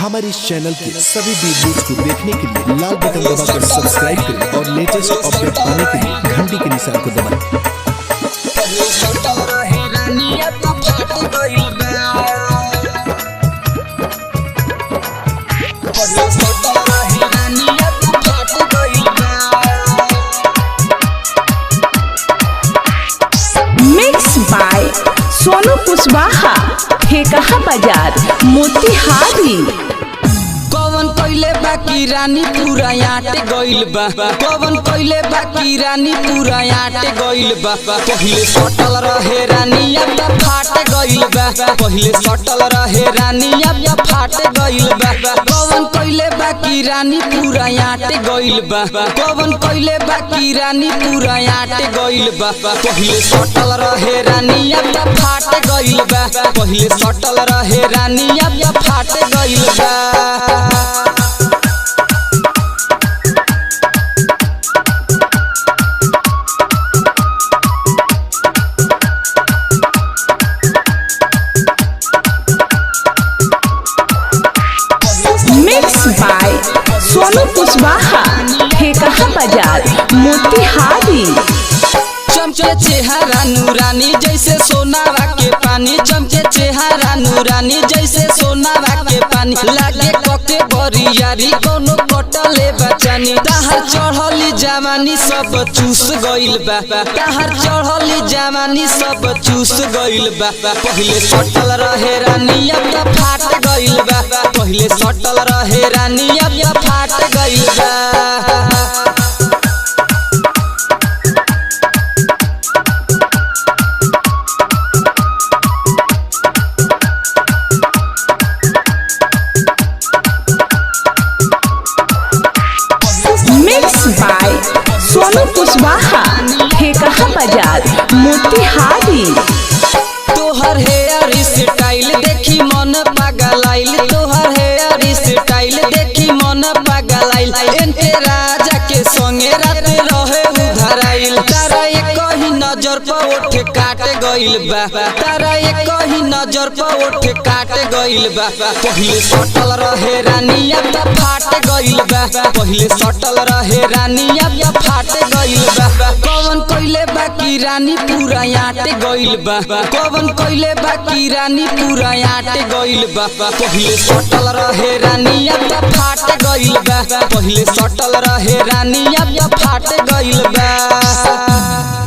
हमारे इस चैनल के सभी वीडियोस को देखने के लिए लाल बटन दबाकर सब्सक्राइब करें और लेटेस्ट अपडेट पाने के लिए घंटी के निशान को दबाएं। मिक्स बाय सोनू कुशवाहा, ठेकहा बाजार, मोतिहारी। कौन कइले बाकी रानी पूरा आटे गइल बा, कौन कइले बाकी रानी पूरा आटे गइल बा। पहिले सटल रहे रानी अब फाट गइल बा, पहिले सटल रहे रानी अब फाट गइल बा। कौन कइले बाकी रानी पूरा आटे गइल बा, कौन कइले बाकी रानी पूरा आटे गइल बा। पहिले सटल रहे रानी अब फाट गइल बा, पहिले सटल रहे रानी अब फाट गइल बा। मिक्स बाय सोनू कुशवाहा, ठेकहा बाजार, मोतिहारी। चमके चेहरा नूरानी जैसे सोनावा के पानी, चमके चेहरा नूरानी जैसे सोनावा के पानी। लागे कके बरियारी कोनो कटले बचानी। ताहर चढ़ली जवानी सब चूस गइल बा, ताहर चढ़ली जवानी सब चूस गइल बा। पहिले सटल रहे रानी अब फाट गइल बा, पहिले सटल रहे रानी अब फाट गइल बा। मिक्स बाय सोनू कुशवाहा, ठेकहा बाजार, मोतिहारी। तोहर हेयर स्टाइल देखी मन पागल आइल, तोहर हेयर स्टाइल देखी मन पागल आइल। एनके राजा के संगे रात रहे उधर आइल। तारा एक ही नजर पर उठ काट गइल बा, तारा एक ही नजर पर उठ काट गइल बा। पहिले सटल रहे रानी अब फाट गइल बा, पहिले सटल रहे रानी अब फाट गइल बा। कौन कइले बाकी रानी पूरा आटे गइल बा, कौन कइले बाकी रानी पूरा आटे गइल बा। पहिले सटल रहे रानी अब फाट गइल बा, पहिले सटल रहे रानी अब फाट गइल बा।